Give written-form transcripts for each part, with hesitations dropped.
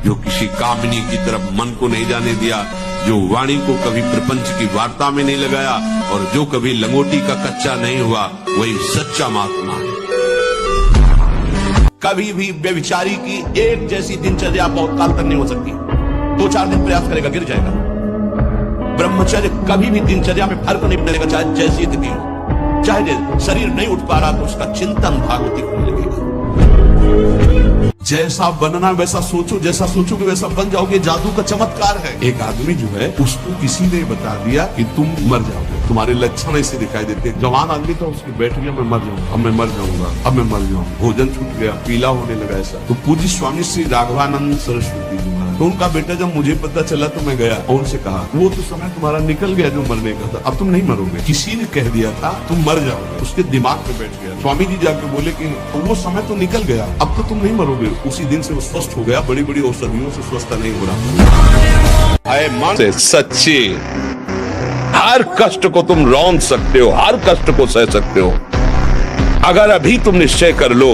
जो किसी कामिनी की तरफ मन को नहीं जाने दिया, जो वाणी को कभी प्रपंच की वार्ता में नहीं लगाया और जो कभी लंगोटी का कच्चा नहीं हुआ, वही सच्चा महात्मा है। कभी भी व्यभिचारी की एक जैसी दिनचर्या बहुत काल तक नहीं हो सकती। 2-4 दिन प्रयास करेगा, गिर जाएगा। ब्रह्मचर्य कभी भी दिनचर्या में फर्क नहीं पड़ेगा, चाहे जैसी स्थिति हो। चाहे शरीर नहीं उठ पा रहा तो उसका चिंतन भागवती होने लगेगा। जैसा बनना वैसा सोचो, जैसा सोचोगे वैसा बन जाओगे। जादू का चमत्कार है। एक आदमी जो है उसको किसी ने बता दिया कि तुम मर जाओगे, तुम्हारे लक्षण ऐसे दिखाई देते हैं। जवान आदमी था, उसकी बैठ गया मैं मर जाऊंगा, अब मैं मर जाऊंगा, अब मैं मर जाऊंगा। भोजन छूट गया, पीला होने लगा ऐसा। तो पूज्य स्वामी श्री राघवानंद सरस्वती जी महाराज, तो उनका बेटा जब मुझे पता चला तो मैं गया और उनसे कहा वो तो समय तुम्हारा निकल गया जो मरने का था, अब तुम नहीं मरोगे। किसी ने कह दिया था तुम मर जाओगे, उसके दिमाग में बैठ गया। स्वामी जी जाके बोले कि वो समय तो निकल गया, अब तो तुम नहीं मरोगे। उसी दिन से वो स्वस्थ हो गया। बड़ी बड़ी औषधियों से स्वस्थ नहीं हो रहा। मन से सच्ची, हर कष्ट को तुम रौंद सकते हो, हर कष्ट को सह सकते हो। अगर अभी तुम निश्चय कर लो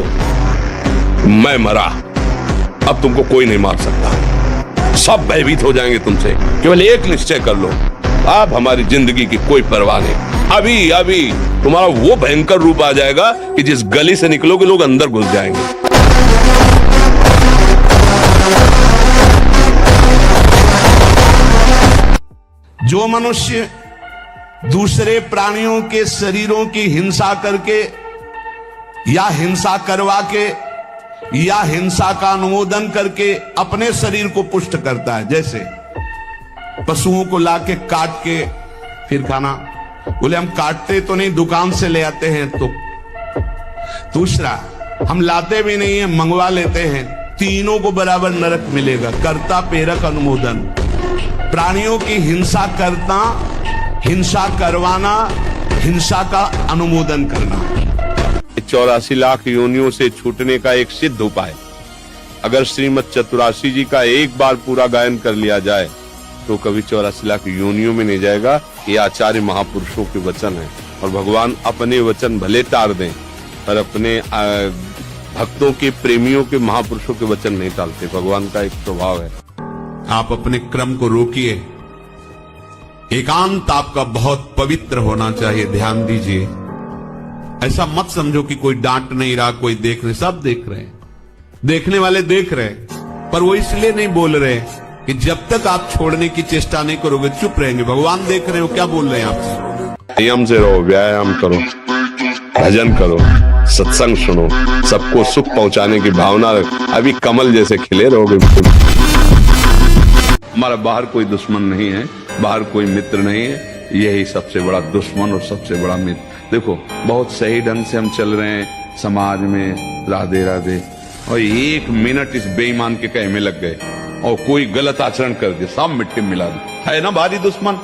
मैं मरा, अब तुमको कोई नहीं मार सकता। सब भयभीत हो जाएंगे तुमसे। केवल एक निश्चय कर लो, अब हमारी जिंदगी की कोई परवाह नहीं। अभी अभी तुम्हारा वो भयंकर रूप आ जाएगा कि जिस गली से निकलोगे लोग अंदर घुस जाएंगे। जो मनुष्य दूसरे प्राणियों के शरीरों की हिंसा करके या हिंसा करवा के या हिंसा का अनुमोदन करके अपने शरीर को पुष्ट करता है, जैसे पशुओं को लाके काट के फिर खाना। बोले हम काटते तो नहीं, दुकान से ले आते हैं। तो दूसरा, हम लाते भी नहीं है, मंगवा लेते हैं। तीनों को बराबर नरक मिलेगा। कर्ता प्रेरक अनुमोदन। प्राणियों की हिंसा करना, हिंसा करवाना, हिंसा का अनुमोदन करना। 84 लाख योनियों से छूटने का एक सिद्ध उपाय, अगर श्रीमद चतुराशी जी का एक बार पूरा गायन कर लिया जाए तो कभी 84 लाख योनियों में नहीं जाएगा। ये आचार्य महापुरुषों के वचन है और भगवान अपने वचन भले टाल दें पर अपने भक्तों के, प्रेमियों के, महापुरुषों के वचन नहीं टालते। भगवान का एक स्वभाव है। आप अपने क्रम को रोकिए। एकांत आपका बहुत पवित्र होना चाहिए, ध्यान दीजिए। ऐसा मत समझो कि कोई डांट नहीं रहा, कोई देख रहे। सब देख रहे हैं, देखने वाले देख रहे, पर वो इसलिए नहीं बोल रहे कि जब तक आप छोड़ने की चेष्टा नहीं करोगे चुप रहेंगे। भगवान देख रहे हो, क्या बोल रहे हैं आपसे। संयम से रहो, व्यायाम करो, भजन करो, सत्संग सुनो, सबको सुख पहुंचाने की भावना रख। अभी कमल जैसे खिले रहोगे। हमारा बाहर कोई दुश्मन नहीं है, बाहर कोई मित्र नहीं है, यही सबसे बड़ा दुश्मन और सबसे बड़ा मित्र। देखो बहुत सही ढंग से हम चल रहे हैं समाज में, राधे राधे, और 1 मिनट इस बेईमान के कहे में लग गए और कोई गलत आचरण कर दिया, सब मिट्टी में मिला दिया। है ना भारी दुश्मन।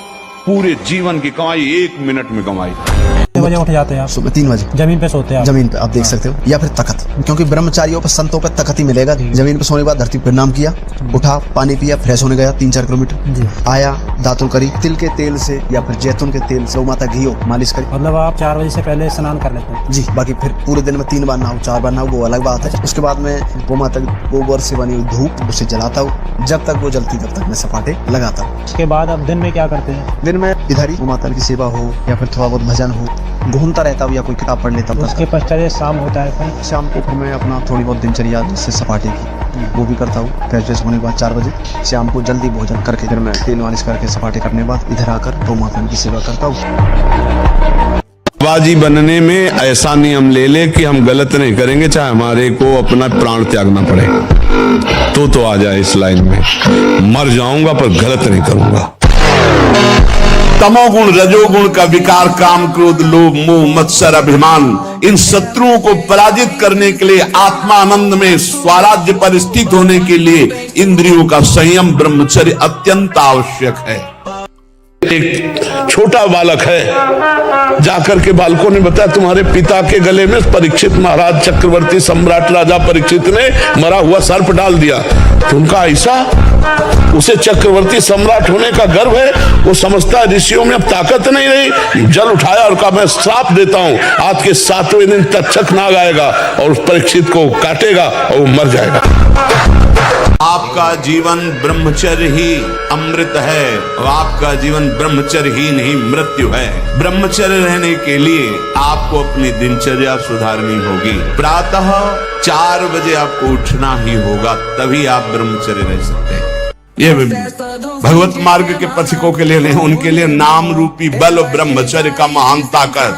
पूरे जीवन की कमाई 1 मिनट में कमाई। कितने बजे उठ जाते हैं आप? सुबह 3 बजे। जमीन पे सोते हैं आप? जमीन पे आप देख सकते हो, या फिर तखत, क्योंकि ब्रह्मचारियों पर, संतों पर तखत ही मिलेगा। जमीन पे सोने के बाद धरती पर प्रणाम किया, उठा, पानी पिया, फ्रेश होने गया 3-4 किलोमीटर, आया, दातुन करी, तिल के तेल से या फिर जैतून के तेल से माता घी मालिश करी। मतलब आप 4 बजे से पहले स्नान कर लेते हैं? जी। बाकी फिर पूरे दिन में 3 बार नहाओ, 4 बार नहाओ, वो अलग बात है। उसके बाद में वो माता गोबर से बनी हुई धूप उसे जलाता हूँ। जब तक वो जलती तब तक मैं सपाटे लगाता हूँ। उसके बाद आप दिन में क्या करते हैं? दिन में इधर ही माता की सेवा हो या फिर थोड़ा बहुत भजन हो, घूमता रहता हूँ या कोई किताब पढ़ लेता हूँ। उसके पश्चात शाम होता है? शाम को फिर मैं अपना थोड़ी बहुत दिनचर्या जैसे सपाटे की वो भी करता हूँ। फ्रेश होने के बाद 4 बजे शाम को जल्दी भोजन करके फिर मैं तेल मालिश करके सपाटे करने के बाद इधर आकर गौ माता की सेवा करता हूँ। बाजी बनने में ऐसा नियम ले ले कि हम गलत नहीं करेंगे, चाहे हमारे को अपना प्राण त्यागना पड़े। तो आ जाए इस लाइन में, मर जाऊंगा पर गलत नहीं करूंगा। तमोगुण, रजोगुण का विकार, काम, क्रोध, लोभ, मोह, मत्सर, अभिमान, इन शत्रुओं को पराजित करने के लिए, आत्मानंद में स्वराज्य पर स्थित होने के लिए इंद्रियों का संयम, ब्रह्मचर्य अत्यंत आवश्यक है। एक छोटा बालक है, जाकर के बालकों ने बताया तुम्हारे पिता के गले में परीक्षित महाराज, चक्रवर्ती सम्राट राजा परीक्षित ने मरा हुआ सर्प डाल दिया। तो उनका ऐसा, उसे चक्रवर्ती सम्राट होने का गर्व है। वो समझता है ऋषियों में अब ताकत नहीं रही। जल उठाया और कहा मैं श्राप देता हूं, आज के 7वें दिन तक्षक नाग आएगा और उस परीक्षित को काटेगा और वो मर जाएगा। आपका जीवन ब्रह्मचर्य ही अमृत है और आपका जीवन ब्रह्मचर्य ही नहीं मृत्यु है। ब्रह्मचर्य रहने के लिए आपको अपनी दिनचर्या सुधारनी होगी। प्रातः 4 बजे आपको उठना ही होगा, तभी आप ब्रह्मचर्य रह सकते हैं। ये भगवत मार्ग के पथिकों के लिए नहीं, उनके लिए नाम रूपी बल ब्रह्मचर्य का महान ताकत,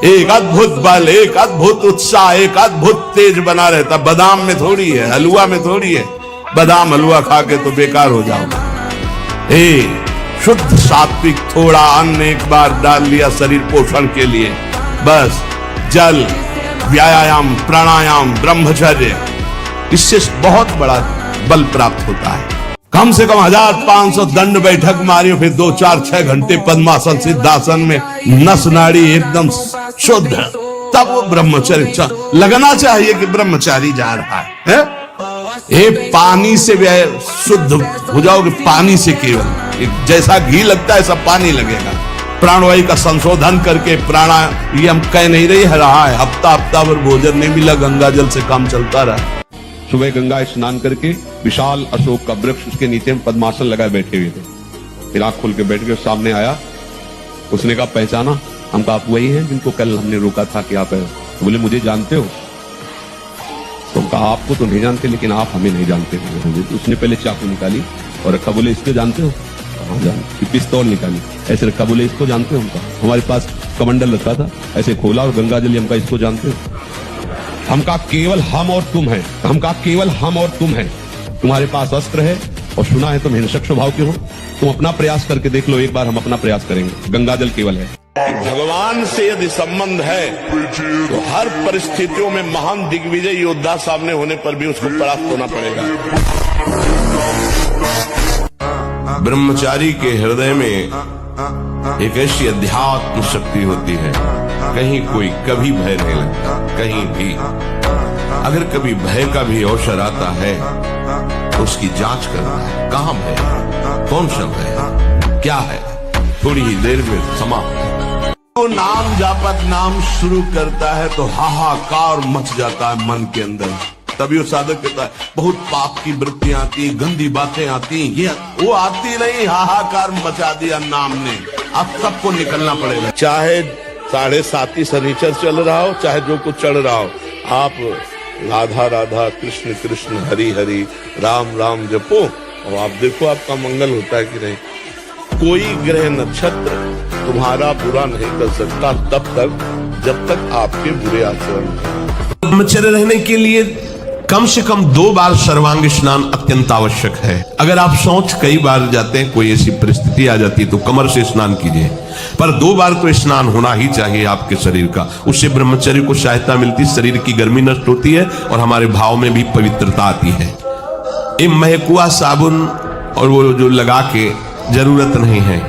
एक अद्भुत बल, एक अद्भुत उत्साह, एक अद्भुत तेज बना रहता। बादाम में थोड़ी है, हलवा में थोड़ी है। बादाम हलवा खा के तो बेकार हो जाओगे। शुद्ध सात्विक थोड़ा अन्न एक बार डाल लिया शरीर पोषण के लिए, बस जल, व्यायाम, प्राणायाम, ब्रह्मचर्य, इससे बहुत बड़ा बल प्राप्त होता है। कम से कम 1500 दंड बैठक मारियो, फिर 2, 4, 6 घंटे पद्मासन सिद्धासन में नस नाड़ी एकदम शुद्ध, तब वो ब्रह्मचर्य लगना चाहिए कि ब्रह्मचारी जा रहा है। ये पानी से शुद्ध हो जाओगे, पानी से केवल जैसा घी लगता है सब पानी लगेगा। प्राणवायु का संशोधन करके प्राणायाम कह नहीं रहा है, हफ्ता भर भोजन नहीं मिला, गंगा जल से काम चलता रहा। सुबह गंगा स्नान करके विशाल अशोक का वृक्ष, उसके नीचे में पद्मासन लगाए बैठे हुए थे। फिर आंख खोल के बैठ गए, सामने आया, उसने कहा पहचाना? हम कहा आप वही हैं जिनको कल हमने रोका था कि आप है। तो बोले मुझे जानते हो? तो कहा आपको तो नहीं जानते, लेकिन आप हमें नहीं जानते। तो उसने पहले चाकू निकाली और रखा, बोले इसको जानते हो? हाँ जानते। पिस्तौल निकाली, ऐसे रखा, बोले इसको जानते हो? हमारे पास कमंडल रखा था, ऐसे खोला और गंगा जल, हमका इसको जानते हो? हम कहा केवल हम और तुम हैं। हम कहा केवल हम और तुम हैं, तुम्हारे पास अस्त्र है और सुना है तुम हिंसक स्वभाव के हो, तुम अपना प्रयास करके देख लो, एक बार हम अपना प्रयास करेंगे। गंगा जल केवल है। भगवान से यदि संबंध है तो हर परिस्थितियों में महान दिग्विजय योद्धा सामने होने पर भी उसको परास्त होना पड़ेगा। ब्रह्मचारी के हृदय में एक ऐसी अध्यात्म शक्ति होती है, कहीं कोई कभी भय नहीं लगता, कहीं भी। अगर कभी भय का भी अवसर आता है तो उसकी जांच करना है, कहां भय, कौन सा भय, क्या है, थोड़ी ही देर में समाप्त। तो नाम जापत नाम शुरू करता है तो हाहाकार मच जाता है मन के अंदर। तभी वो साधक कहता है बहुत पाप की वृत्तियां आती, गंदी बातें आती, ये वो आती नहीं, हाहाकार मचा दिया नाम ने। अब सबको निकलना पड़ेगा, चाहे 7.5 शनिचर चल रहा हो, चाहे जो कुछ चल रहा हो, आप राधा राधा कृष्ण कृष्ण हरि हरि राम राम जपो और आप देखो आपका मंगल होता है कि नहीं। कोई ग्रह नक्षत्र तुम्हारा बुरा नहीं कर सकता तब तक जब तक आपके बुरे आचरण। ब्रह्मचर्य रहने के लिए कम से कम 2 बार सर्वांग स्नान अत्यंत आवश्यक है। अगर आप शौच कई बार जाते हैं, कोई ऐसी परिस्थिति आ जाती है तो कमर से स्नान कीजिए, पर 2 बार तो स्नान होना ही चाहिए आपके शरीर का। उससे ब्रह्मचर्य को सहायता मिलती, शरीर की गर्मी नष्ट होती है और हमारे भाव में भी पवित्रता आती है। ये महकुआ साबुन और वो जो लगा के जरूरत नहीं है।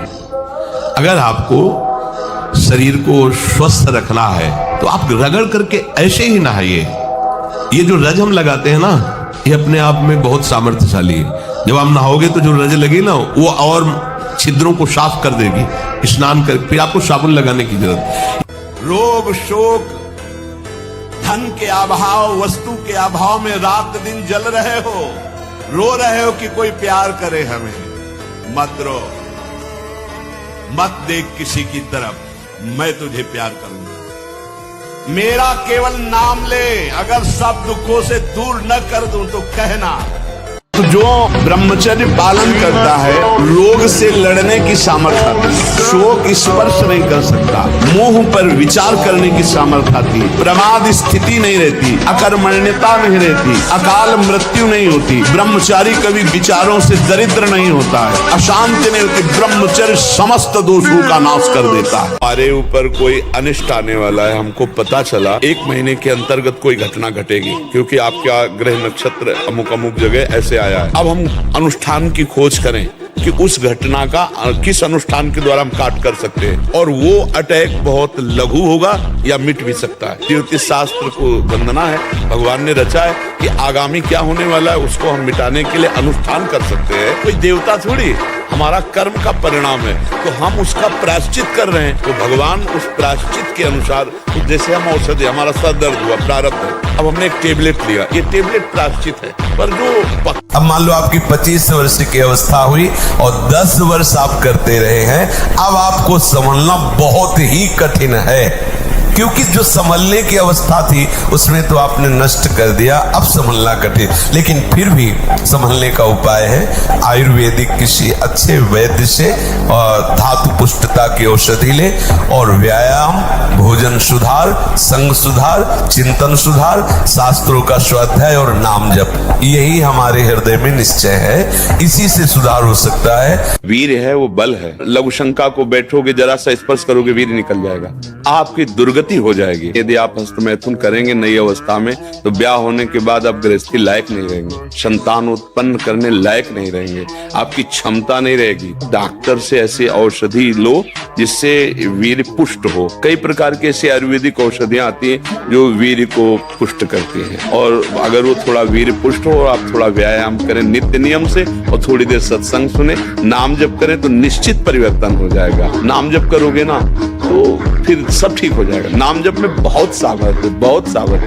अगर आपको शरीर को स्वस्थ रखना है तो आप रगड़ करके ऐसे ही नहाइए। ये जो रज हम लगाते हैं ना, ये अपने आप में बहुत सामर्थ्यशाली है। जब आप नहाओगे तो जो रज लगी ना, वो और छिद्रों को साफ कर देगी। स्नान कर फिर आपको साबुन लगाने की जरूरत। रोग शोक धन के अभाव, वस्तु के अभाव में रात दिन जल रहे हो, रो रहे हो कि कोई प्यार करे हमें, मत रो, मत देख किसी की तरफ, मैं तुझे प्यार करूंगा। मेरा केवल नाम ले, अगर सब दुखों से दूर न कर दूं तो कहना। तो जो ब्रह्मचर्य पालन करता है, रोग से लड़ने की सामर्थ्य आती है, शोक स्पर्श नहीं कर सकता, मोह पर विचार करने की सामर्थ्य आती है, प्रमाद स्थिति नहीं रहती, अकर्मण्यता नहीं रहती, अकाल मृत्यु नहीं होती। ब्रह्मचारी कभी विचारों से दरिद्र नहीं होता है, अशांति नहीं होती। ब्रह्मचर्य समस्त दोषों का नाश कर देता है। हमारे ऊपर कोई अनिष्ट आने वाला है, हमको पता चला 1 महीने के अंतर्गत कोई घटना घटेगी, क्योंकि आपका ग्रह नक्षत्र अमुक अमुक जगह ऐसे आया है। अब हम अनुष्ठान की खोज करें कि उस घटना का किस अनुष्ठान के द्वारा हम काट कर सकते हैं, और वो अटैक बहुत लघु होगा या मिट भी सकता है। ज्योतिष शास्त्र को वंदना है, भगवान ने रचा है कि आगामी क्या होने वाला है उसको हम मिटाने के लिए अनुष्ठान कर सकते हैं। कोई देवता थोड़ी, हमारा कर्म का परिणाम है, तो हम उसका प्रायश्चित कर रहे हैं, तो भगवान उस प्रायश्चित के अनुसार, तो जैसे हम औषधि, हमारा सर दर्द हुआ, प्रारब्ध है, अब हमने एक टेबलेट लिया, ये टेबलेट प्रायश्चित है, पर जो अब मान लो आपकी 25 वर्ष की अवस्था हुई और 10 वर्ष आप करते रहे हैं, अब आपको संभलना बहुत ही कठिन है, क्योंकि जो संभलने की अवस्था थी उसमें तो आपने नष्ट कर दिया, अब संभलना कठिन। लेकिन फिर भी संभलने का उपाय है, आयुर्वेदिक किसी अच्छे वैद्य से और धातु पुष्टता की औषधि ले, और व्यायाम, भोजन सुधार, संग सुधार, चिंतन सुधार, शास्त्रों का स्वाध्याय और नाम जप, यही हमारे हृदय में निश्चय है, इसी से सुधार हो सकता है। वीर है वो बल है। लघु शंका को बैठोगे, जरा सा स्पर्श करोगे, वीर निकल जाएगा, आपकी दुर्गति हो जाएगी। यदि आप हस्तमैथुन करेंगे नई अवस्था में, तो ब्याह होने के बाद आप गृहस्थी लायक नहीं रहेंगे, संतान उत्पन्न करने लायक नहीं रहेंगे, आपकी क्षमता नहीं रहेगी। डॉक्टर से ऐसी औषधि लो जिससे वीर पुष्ट हो। कई प्रकार की ऐसी आयुर्वेदिक औषधियां आती हैं जो वीर को पुष्ट करती हैं, और अगर वो थोड़ा वीर पुष्ट हो, आप थोड़ा व्यायाम करें नित्य नियम से, और थोड़ी देर सत्संग सुने, नाम जप करें, तो निश्चित परिवर्तन हो जाएगा। नाम जप करोगे ना तो फिर सब ठीक हो जाएगा। नाम जप में बहुत सावर है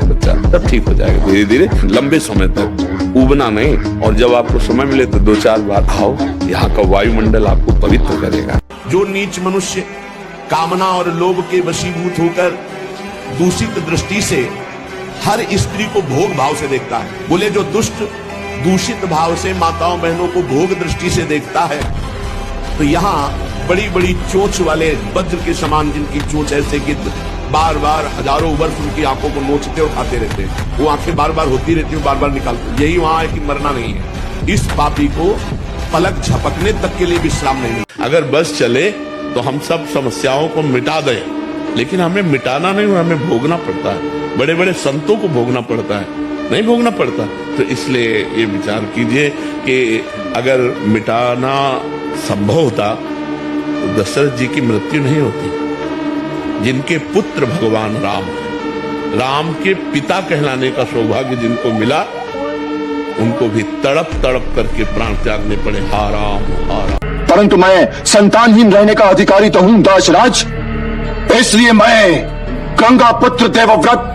बच्चा, सब ठीक हो जाएगा धीरे धीरे, लंबे समय तक, उबना नहीं। और जब आपको समय मिले तो 2-4 बार आओ, यहाँ का वायुमंडल आपको पवित्र करेगा। जो नीच मनुष्य कामना और लोभ के वशीभूत होकर दूषित दृष्टि से हर स्त्री को भोग भाव से देखता है, बोले जो दुष्ट दूषित भाव से माताओं बहनों को भोग दृष्टि से देखता है, तो यहाँ बड़ी बड़ी चोंच वाले वज्र के समान, जिनकी चोंच ऐसे कि बार बार हजारों वर्ष उनकी आंखों को नोचते और खाते रहते हैं, वो आंखें बार बार होती रहती है, बार बार निकालते, यही वहां है कि मरना नहीं है। इस पापी को पलक झपकने तक के लिए विश्राम नहीं। अगर बस चले तो हम सब समस्याओं को मिटा दें, लेकिन हमें मिटाना नहीं, हमें भोगना पड़ता है। बड़े बड़े संतों को भोगना पड़ता है, नहीं भोगना पड़ता। तो इसलिए ये विचार कीजिए कि अगर मिटाना संभव होता तो दशरथ जी की मृत्यु नहीं होती। जिनके पुत्र भगवान राम है, राम के पिता कहलाने का सौभाग्य जिनको मिला, उनको भी तड़प तड़प करके प्राण त्यागने पड़े। हा राम हा राम। परंतु मैं संतानहीन रहने का अधिकारी तो हूं दासराज, इसलिए मैं गंगा पुत्र देवव्रत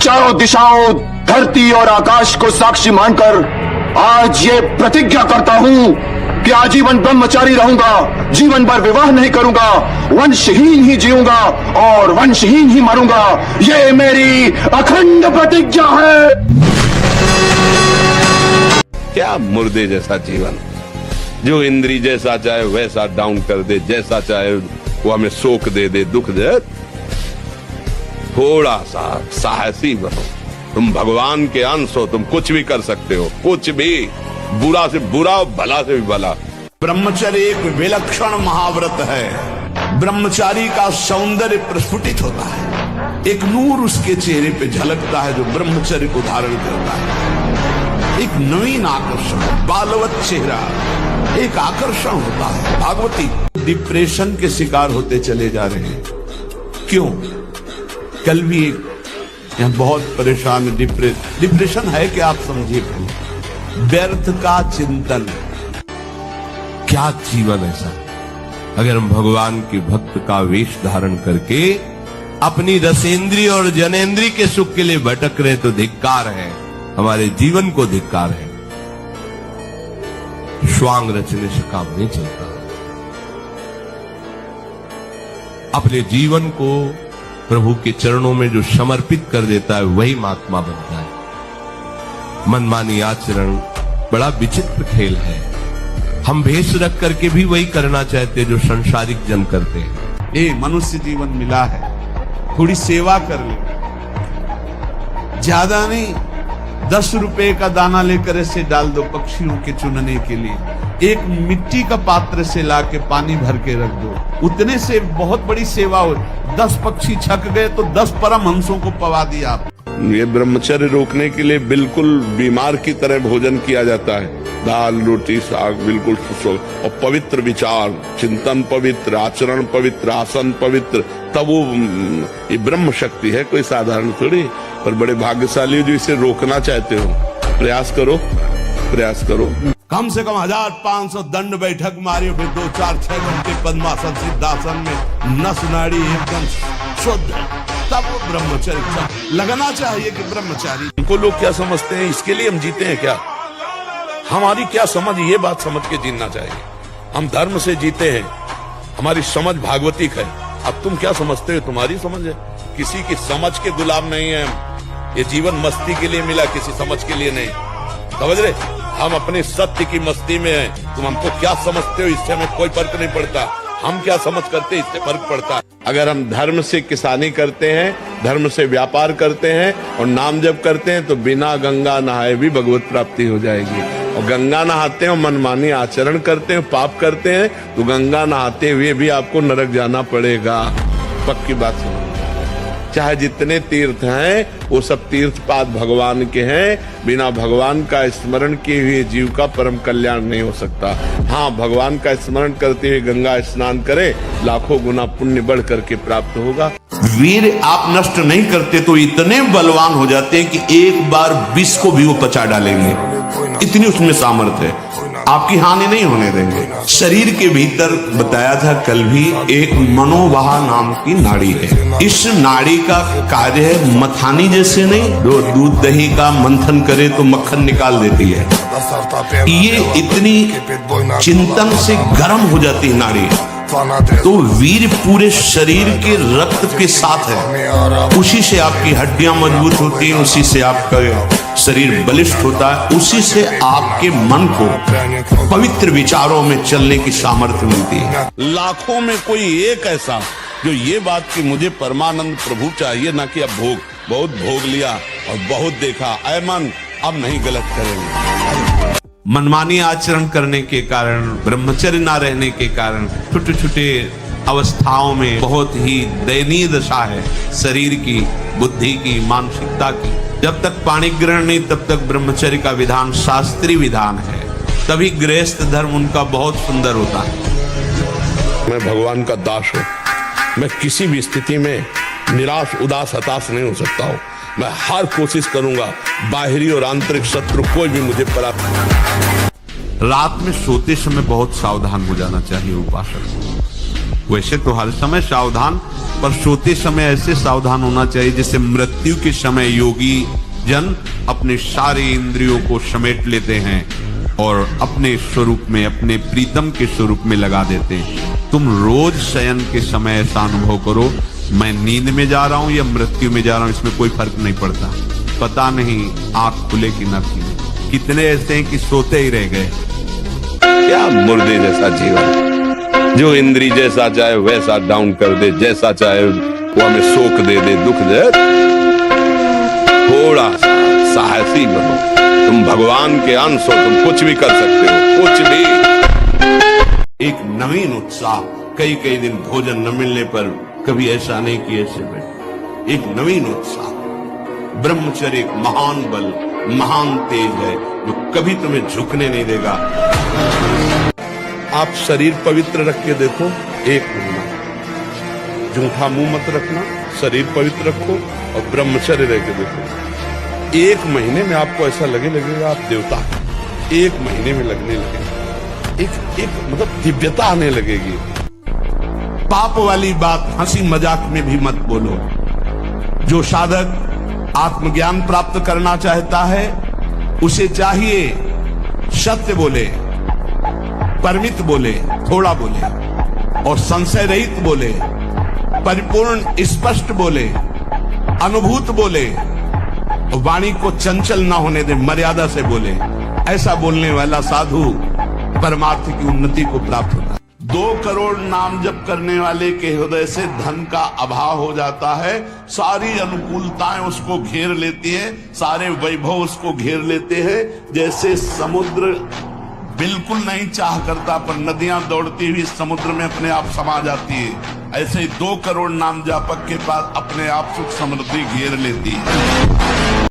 चारों दिशाओं, धरती और आकाश को साक्षी मानकर आज ये प्रतिज्ञा करता हूं कि आजीवन ब्रह्मचारी रहूंगा, जीवन भर विवाह नहीं करूंगा, वंशहीन ही जीऊंगा और वंशहीन ही मरूंगा। ये मेरी अखंड प्रतिज्ञा है। क्या मुर्दे जैसा जीवन, जो इंद्री जैसा चाहे वैसा डाउन कर दे, जैसा चाहे वो हमें शोक दे दे, दुख दे। थोड़ा सा साहसी बनो, तुम भगवान के अंश हो, तुम कुछ भी कर सकते हो, कुछ भी, बुरा से बुरा, भला से भी भला। ब्रह्मचर्य एक विलक्षण महाव्रत है। ब्रह्मचारी का सौंदर्य प्रस्फुटित होता है, एक नूर उसके चेहरे पे झलकता है जो ब्रह्मचर्य को धारण करता है। एक नवीन आकर्षण, बालवत चेहरा, एक आकर्षण होता है। भागवती डिप्रेशन के शिकार होते चले जा रहे हैं। क्यों? कल भी एक यहाँ बहुत परेशान, डिप्रेशन है कि आप समझिए पहले। व्यर्थ का चिंतन, क्या जीवन ऐसा, अगर हम भगवान के भक्त का वेश धारण करके अपनी रसेंद्री और जनेंद्री के सुख के लिए भटक रहे तो धिक्कार है, हमारे जीवन को धिक्कार है। श्वांग रचने से काम नहीं चलता। अपने जीवन को प्रभु के चरणों में जो समर्पित कर देता है वही महात्मा बनता है। मनमानी आचरण बड़ा विचित्र खेल है। हम भेष रख करके भी वही करना चाहते हैं जो संसारिक जन करते हैं। ये मनुष्य जीवन मिला है, थोड़ी सेवा कर ले, ज्यादा नहीं, 10 रुपए का दाना लेकर ऐसे डाल दो पक्षियों के चुनने के लिए। एक मिट्टी का पात्र से लाके पानी भर के रख दो, उतने से बहुत बड़ी सेवा हो। 10 पक्षी छक गए तो 10 परमहंसों को पवा दिया आप। ये ब्रह्मचर्य रोकने के लिए बिल्कुल बीमार की तरह भोजन किया जाता है, दाल रोटी साग बिल्कुल, और पवित्र विचार, चिंतन पवित्र, आचरण पवित्र, आसन पवित्र, तब वो ये ब्रह्म शक्ति है, कोई साधारण थोड़ी। पर बड़े भाग्यशाली जो इसे रोकना चाहते हो, प्रयास करो, प्रयास करो। कम से कम 1500 दंड बैठक मारी, फिर 2, 4, 6 घंटे पद्मासन सिद्धासन में नस नाड़ी एकदम शुद्ध है, तब वो ब्रह्मचर्य लगना चाहिए कि ब्रह्मचारी। इनको लोग क्या समझते हैं, इसके लिए हम जीते हैं क्या? हमारी क्या समझ, ये बात समझ के जीना चाहिए। हम धर्म से जीते हैं, हमारी समझ भागवतिक है। अब तुम क्या समझते हो, तुम्हारी समझ है, किसी की समझ के गुलाम नहीं है हम। ये जीवन मस्ती के लिए मिला, किसी समझ के लिए नहीं, समझ रहे? हम अपने सत्य की मस्ती में हैं। तुम हमको क्या समझते हो, इससे हमें कोई फर्क नहीं पड़ता। हम क्या समझ करते, इससे फर्क पड़ता है। अगर हम धर्म से किसानी करते हैं, धर्म से व्यापार करते हैं और नाम जप करते हैं, तो बिना गंगा नहाए भी भगवत प्राप्ति हो जाएगी। और गंगा नहाते हैं और मनमानी आचरण करते हैं, पाप करते हैं, तो गंगा नहाते हुए भी आपको नरक जाना पड़ेगा। पक्की बात सुनो, चाहे जितने तीर्थ हैं वो सब तीर्थपाद भगवान के हैं। बिना भगवान का स्मरण किए हुए जीव का परम कल्याण नहीं हो सकता। हाँ, भगवान का स्मरण करते हुए गंगा स्नान करे, लाखों गुना पुण्य बढ़ करके प्राप्त होगा। वीर आप नष्ट नहीं करते तो इतने बलवान हो जाते हैं कि एक बार विष को भी वो पचा डालेंगे, इतनी उसमें सामर्थ्य है, आपकी हानि नहीं होने देंगे। शरीर के भीतर बताया था कल भी, एक मनोवाह नाम की नाड़ी है। इस नाड़ी का कार्य है मथानी जैसे नहीं, जो दूध दही का मंथन करे तो मक्खन निकाल देती है, ये इतनी चिंतन से गर्म हो जाती है नाड़ी। तो वीर पूरे शरीर के रक्त के साथ है, उसी से आपकी हड्डियां मजबूत होती हैं, उसी से आपका शरीर बलिष्ठ होता है, उसी से आपके मन को पवित्र विचारों में चलने की सामर्थ्य मिलती है। लाखों में कोई एक ऐसा जो ये बात कि मुझे परमानंद प्रभु चाहिए, ना कि अब भोग, बहुत भोग लिया और बहुत देखा, ऐ मन अब नहीं गलत करेंगे। मनमानी आचरण करने के कारण, ब्रह्मचर्य ना रहने के कारण छोटे छोटे अवस्थाओं में बहुत ही दयनीय दशा है शरीर की, बुद्धि की, मानसिकता की। जब तक पाणी ग्रहण नहीं तब तक ब्रह्मचर्य का विधान शास्त्रीय विधान है, तभी गृहस्थ धर्म उनका बहुत सुंदर होता है। मैं भगवान का दास हूँ, मैं किसी भी स्थिति में निराश, उदास, हताश नहीं हो सकता हूँ। मैं हर कोशिश करूंगा, बाहरी और आंतरिक शत्रु कोई भी मुझे परास्त। रात में सोते समय बहुत सावधान हो जाना चाहिए उपासक। वैसे तो हर समय सावधान, पर सोते समय ऐसे सावधान होना चाहिए जैसे मृत्यु के समय योगी जन अपने सारे इंद्रियों को समेट लेते हैं और अपने स्वरूप में, अपने प्रीतम के स्वरूप में लगा देते हैं। तुम रोज शयन के समय ऐसा अनुभव करो, मैं नींद में जा रहा हूं या मृत्यु में जा रहा हूं, इसमें कोई फर्क नहीं पड़ता। पता नहीं आंख खुले कि न खुले। कितने ऐसे हैं कि सोते ही रह गए। क्या मुर्दे जैसा जीवन, जो इंद्री जैसा चाहे वैसा डाउन कर दे, जैसा चाहे वो हमें शोक दे दे, दुख दे। थोड़ा सा साहसी बनो, तुम भगवान के अंश हो, तुम कुछ भी कर सकते हो, कुछ भी। एक नवीन उत्साह, कई कई दिन भोजन न मिलने पर कभी ऐसा नहीं कि ऐसे बैठे, एक नवीन उत्साह। ब्रह्मचर्य एक महान बल, महान तेज है जो कभी तुम्हें झुकने नहीं देगा। आप शरीर पवित्र रख के देखो, एक महीना जूठा मुंह मत रखना, शरीर पवित्र रखो और ब्रह्मचर्य रह के देखो। 1 महीने में आपको ऐसा लगेगा आप देवता हैं। 1 महीने में लगने लगेगा, एक मतलब दिव्यता आने लगेगी। पाप वाली बात हंसी मजाक में भी मत बोलो। जो साधक आत्मज्ञान प्राप्त करना चाहता है उसे चाहिए सत्य बोले, परिमित बोले, थोड़ा बोले और संशय रहित बोले, परिपूर्ण स्पष्ट बोले, अनुभूत बोले, वाणी को चंचल ना होने दे, मर्यादा से बोले। ऐसा बोलने वाला साधु परमार्थ की उन्नति को प्राप्त होता है। 2 करोड़ नाम जप करने वाले के हृदय से धन का अभाव हो जाता है, सारी अनुकूलताएं उसको घेर लेती हैं, सारे वैभव उसको घेर लेते हैं। जैसे समुद्र बिल्कुल नहीं चाह करता पर नदियां दौड़ती हुई समुद्र में अपने आप समा जाती है, ऐसे ही 2 करोड़ नाम जापक के पास अपने आप सुख समृद्धि घेर लेती है।